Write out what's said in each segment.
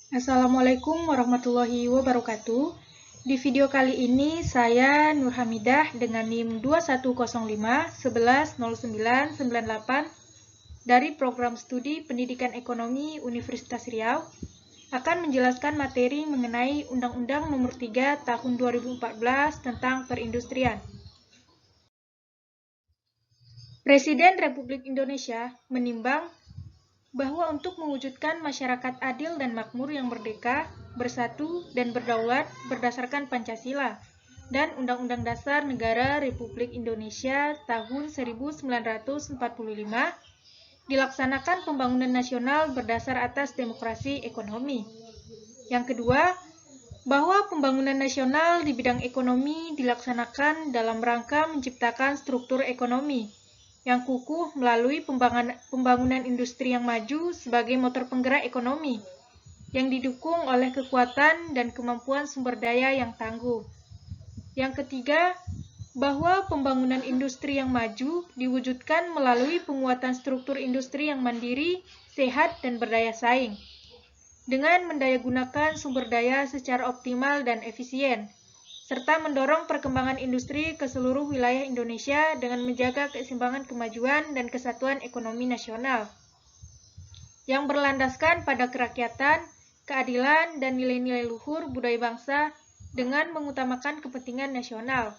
Assalamualaikum warahmatullahi wabarakatuh. Di video kali ini saya Nur Hamidah dengan NIM 2105 110998 dari Program Studi Pendidikan Ekonomi Universitas Riau akan menjelaskan materi mengenai Undang-Undang Nomor 3 Tahun 2014 tentang Perindustrian. Presiden Republik Indonesia menimbang bahwa untuk mewujudkan masyarakat adil dan makmur yang merdeka, bersatu, dan berdaulat berdasarkan Pancasila dan Undang-Undang Dasar Negara Republik Indonesia tahun 1945, dilaksanakan pembangunan nasional berdasar atas demokrasi ekonomi. Yang kedua, bahwa pembangunan nasional di bidang ekonomi dilaksanakan dalam rangka menciptakan struktur ekonomi yang kukuh melalui pembangunan industri yang maju sebagai motor penggerak ekonomi, yang didukung oleh kekuatan dan kemampuan sumber daya yang tangguh. Yang ketiga, bahwa pembangunan industri yang maju diwujudkan melalui penguatan struktur industri yang mandiri, sehat, dan berdaya saing, dengan mendayagunakan sumber daya secara optimal dan efisien, serta mendorong perkembangan industri ke seluruh wilayah Indonesia dengan menjaga keseimbangan kemajuan dan kesatuan ekonomi nasional, yang berlandaskan pada kerakyatan, keadilan, dan nilai-nilai luhur budaya bangsa dengan mengutamakan kepentingan nasional.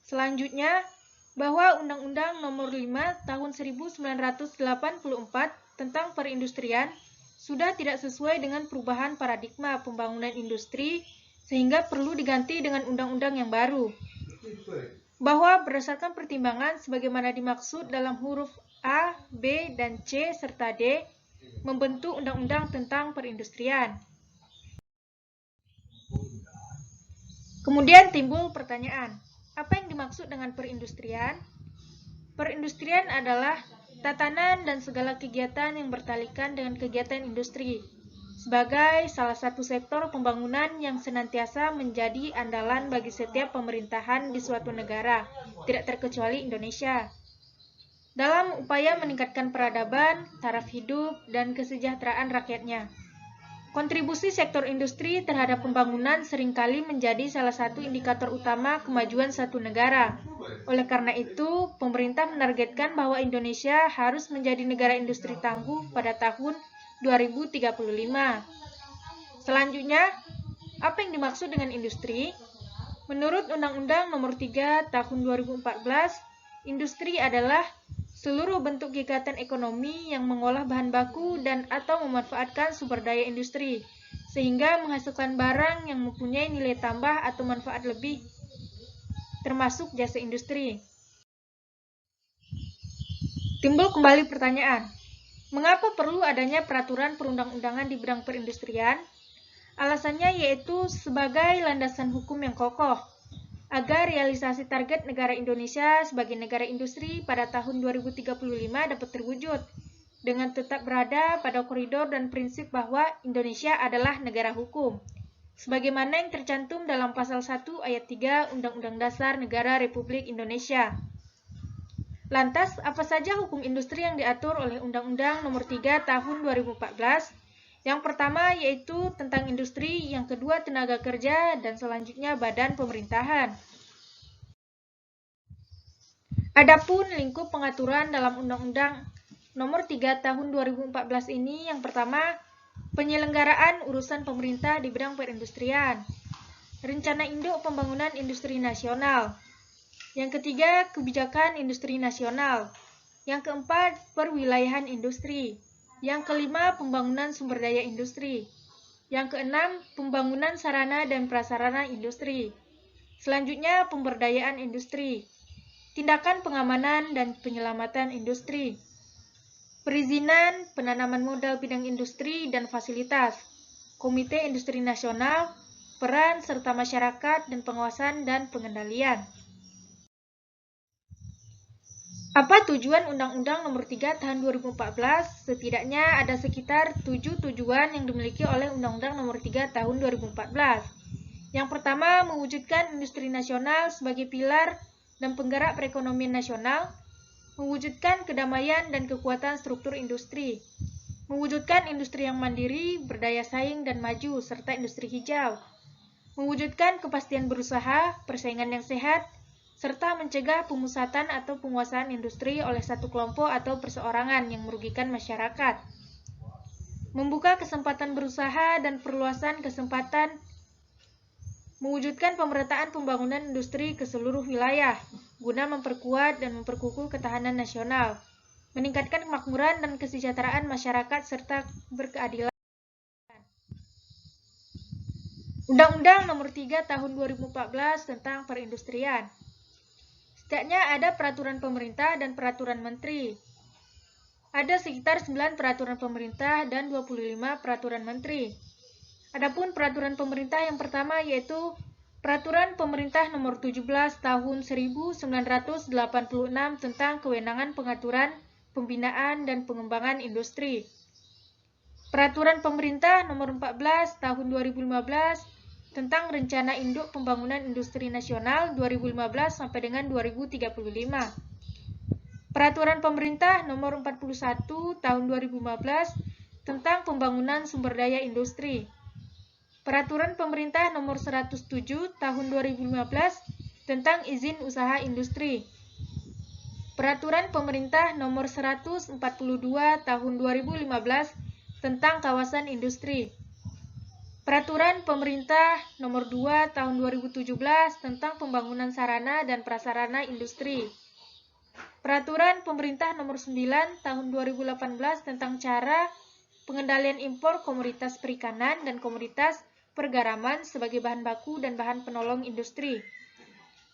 Selanjutnya, bahwa Undang-Undang Nomor 5 Tahun 1984 tentang perindustrian sudah tidak sesuai dengan perubahan paradigma pembangunan industri sehingga perlu diganti dengan undang-undang yang baru. Bahwa berdasarkan pertimbangan sebagaimana dimaksud dalam huruf A, B, dan C serta D, membentuk undang-undang tentang perindustrian. Kemudian timbul pertanyaan, apa yang dimaksud dengan perindustrian? Perindustrian adalah tatanan dan segala kegiatan yang bertalikan dengan kegiatan industri, sebagai salah satu sektor pembangunan yang senantiasa menjadi andalan bagi setiap pemerintahan di suatu negara, tidak terkecuali Indonesia, dalam upaya meningkatkan peradaban, taraf hidup, dan kesejahteraan rakyatnya. Kontribusi sektor industri terhadap pembangunan seringkali menjadi salah satu indikator utama kemajuan satu negara. Oleh karena itu, pemerintah menargetkan bahwa Indonesia harus menjadi negara industri tangguh pada tahun 2035. Selanjutnya, apa yang dimaksud dengan industri? Menurut Undang-Undang Nomor 3 Tahun 2014, industri adalah seluruh bentuk kegiatan ekonomi yang mengolah bahan baku dan atau memanfaatkan sumber daya industri, sehingga menghasilkan barang yang mempunyai nilai tambah atau manfaat lebih, termasuk jasa industri. Timbul kembali pertanyaan, mengapa perlu adanya peraturan perundang-undangan di bidang perindustrian? Alasannya yaitu sebagai landasan hukum yang kokoh, agar realisasi target negara Indonesia sebagai negara industri pada tahun 2035 dapat terwujud, dengan tetap berada pada koridor dan prinsip bahwa Indonesia adalah negara hukum, sebagaimana yang tercantum dalam Pasal 1 Ayat 3 Undang-Undang Dasar Negara Republik Indonesia. Lantas, apa saja hukum industri yang diatur oleh Undang-Undang Nomor 3 Tahun 2014? Yang pertama yaitu tentang industri, yang kedua tenaga kerja, dan selanjutnya badan pemerintahan. Adapun lingkup pengaturan dalam Undang-Undang Nomor 3 Tahun 2014 ini, yang pertama, penyelenggaraan urusan pemerintah di bidang perindustrian, rencana induk pembangunan industri nasional. Yang ketiga, kebijakan industri nasional. Yang keempat, perwilayahan industri. Yang kelima, pembangunan sumber daya industri. Yang keenam, pembangunan sarana dan prasarana industri. Selanjutnya, pemberdayaan industri. Tindakan pengamanan dan penyelamatan industri. Perizinan, penanaman modal bidang industri dan fasilitas. Komite Industri Nasional, peran serta masyarakat dan pengawasan dan pengendalian. Apa tujuan Undang-Undang Nomor 3 Tahun 2014? Setidaknya ada sekitar 7 tujuan yang dimiliki oleh Undang-Undang Nomor 3 Tahun 2014. Yang pertama, mewujudkan industri nasional sebagai pilar dan penggerak perekonomian nasional, mewujudkan kedamaian dan kekuatan struktur industri, mewujudkan industri yang mandiri, berdaya saing dan maju, serta industri hijau, mewujudkan kepastian berusaha, persaingan yang sehat, serta mencegah pemusatan atau penguasaan industri oleh satu kelompok atau perseorangan yang merugikan masyarakat, membuka kesempatan berusaha dan perluasan kesempatan, mewujudkan pemerataan pembangunan industri ke seluruh wilayah, guna memperkuat dan memperkukuh ketahanan nasional, meningkatkan kemakmuran dan kesejahteraan masyarakat serta berkeadilan. Undang-Undang Nomor 3 Tahun 2014 tentang Perindustrian. Setidaknya ada peraturan pemerintah dan peraturan menteri. Ada sekitar 9 peraturan pemerintah dan 25 peraturan menteri. Adapun peraturan pemerintah yang pertama yaitu Peraturan Pemerintah Nomor 17 Tahun 1986 tentang Kewenangan Pengaturan, Pembinaan, dan Pengembangan Industri. Peraturan Pemerintah Nomor 14 Tahun 2015 tentang Rencana Induk Pembangunan Industri Nasional 2015 sampai dengan 2035. Peraturan Pemerintah Nomor 41 Tahun 2015 tentang Pembangunan Sumber Daya Industri. Peraturan Pemerintah Nomor 107 Tahun 2015 tentang Izin Usaha Industri. Peraturan Pemerintah Nomor 142 Tahun 2015 tentang Kawasan Industri. Peraturan Pemerintah Nomor 2 Tahun 2017 tentang Pembangunan Sarana dan Prasarana Industri. Peraturan Pemerintah Nomor 9 Tahun 2018 tentang cara pengendalian impor komoditas perikanan dan komoditas pergaraman sebagai bahan baku dan bahan penolong industri.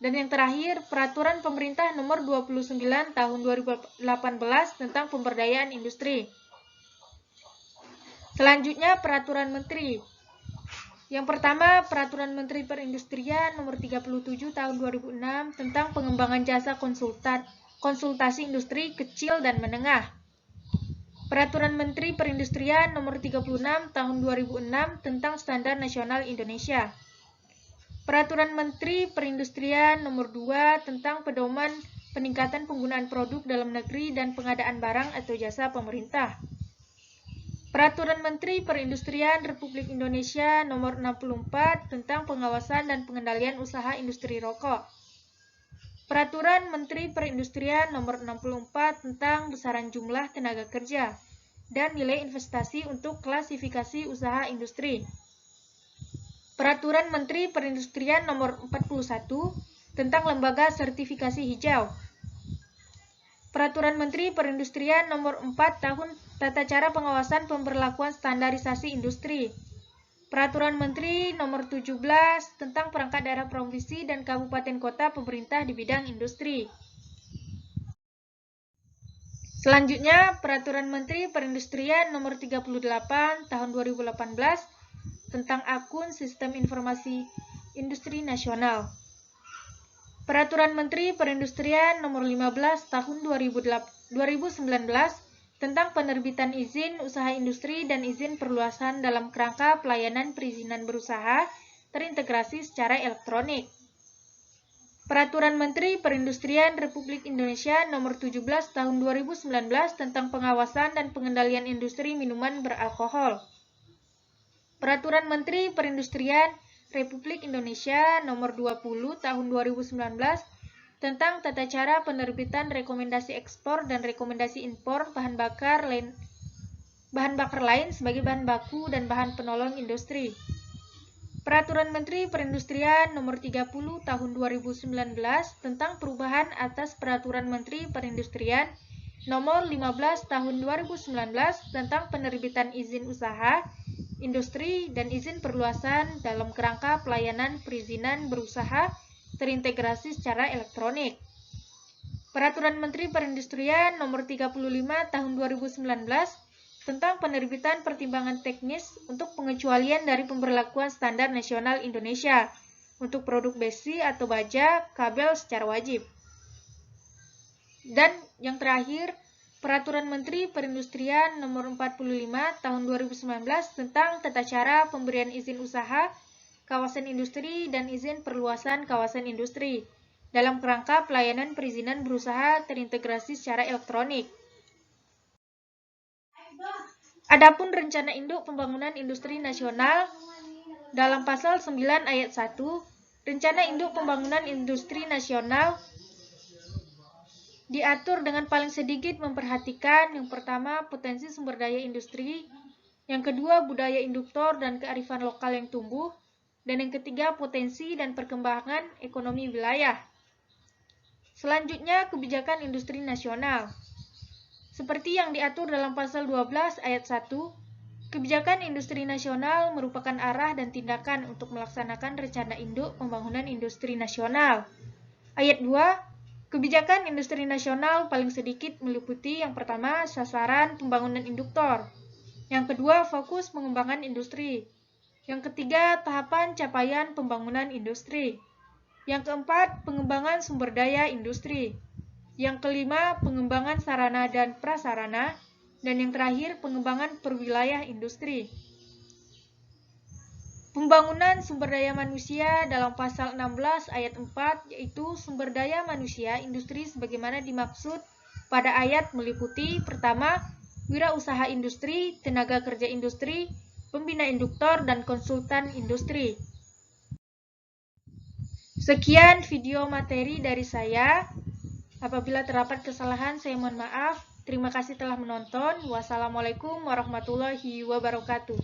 Dan yang terakhir, Peraturan Pemerintah Nomor 29 Tahun 2018 tentang Pemberdayaan Industri. Selanjutnya, Peraturan Menteri. Yang pertama, Peraturan Menteri Perindustrian Nomor 37 Tahun 2006 tentang pengembangan jasa konsultasi industri kecil dan menengah. Peraturan Menteri Perindustrian Nomor 36 Tahun 2006 tentang Standar Nasional Indonesia. Peraturan Menteri Perindustrian Nomor 2 tentang pedoman peningkatan penggunaan produk dalam negeri dan pengadaan barang atau jasa pemerintah. Peraturan Menteri Perindustrian Republik Indonesia Nomor 64 tentang pengawasan dan pengendalian usaha industri rokok. Peraturan Menteri Perindustrian Nomor 64 tentang besaran jumlah tenaga kerja dan nilai investasi untuk klasifikasi usaha industri. Peraturan Menteri Perindustrian Nomor 41 tentang lembaga sertifikasi hijau. Peraturan Menteri Perindustrian Nomor 4 Tahun Tata Cara Pengawasan Pemberlakuan Standarisasi Industri. Peraturan Menteri Nomor 17 tentang perangkat daerah provinsi dan kabupaten kota pemerintah di bidang industri. Selanjutnya, Peraturan Menteri Perindustrian Nomor 38 Tahun 2018 tentang akun Sistem Informasi Industri Nasional. Peraturan Menteri Perindustrian Nomor 15 Tahun 2019 tentang penerbitan izin usaha industri dan izin perluasan dalam kerangka pelayanan perizinan berusaha terintegrasi secara elektronik. Peraturan Menteri Perindustrian Republik Indonesia Nomor 17 Tahun 2019 tentang pengawasan dan pengendalian industri minuman beralkohol. Peraturan Menteri Perindustrian Republik Indonesia Nomor 20 Tahun 2019 tentang tata cara penerbitan rekomendasi ekspor dan rekomendasi impor bahan bakar lain sebagai bahan baku dan bahan penolong industri. Peraturan Menteri Perindustrian Nomor 30 Tahun 2019 tentang perubahan atas Peraturan Menteri Perindustrian Nomor 15 Tahun 2019 tentang penerbitan izin usaha industri dan izin perluasan dalam kerangka pelayanan perizinan berusaha terintegrasi secara elektronik. Peraturan Menteri Perindustrian Nomor 35 Tahun 2019 tentang penerbitan pertimbangan teknis untuk pengecualian dari pemberlakuan standar nasional Indonesia untuk produk besi atau baja kabel secara wajib. Dan yang terakhir, Peraturan Menteri Perindustrian Nomor 45 Tahun 2019 tentang tata cara pemberian izin usaha kawasan industri dan izin perluasan kawasan industri dalam kerangka pelayanan perizinan berusaha terintegrasi secara elektronik. Adapun rencana induk pembangunan industri nasional dalam pasal 9 ayat 1, rencana induk pembangunan industri nasional diatur dengan paling sedikit memperhatikan yang pertama potensi sumber daya industri, yang kedua budaya induktor dan kearifan lokal yang tumbuh, dan yang ketiga potensi dan perkembangan ekonomi wilayah. Selanjutnya, kebijakan industri nasional. Seperti yang diatur dalam pasal 12 ayat 1, kebijakan industri nasional merupakan arah dan tindakan untuk melaksanakan rencana induk pembangunan industri nasional. Ayat 2, kebijakan industri nasional paling sedikit meliputi yang pertama, sasaran pembangunan induktor. Yang kedua, fokus pengembangan industri. Yang ketiga, tahapan capaian pembangunan industri. Yang keempat, pengembangan sumber daya industri. Yang kelima, pengembangan sarana dan prasarana. Dan yang terakhir, pengembangan perwilayah industri. Pembangunan sumber daya manusia dalam pasal 16 ayat 4, yaitu sumber daya manusia industri sebagaimana dimaksud pada ayat meliputi pertama, wirausaha industri, tenaga kerja industri, pembina induktor, dan konsultan industri. Sekian video materi dari saya. Apabila terdapat kesalahan, saya mohon maaf. Terima kasih telah menonton. Wassalamualaikum warahmatullahi wabarakatuh.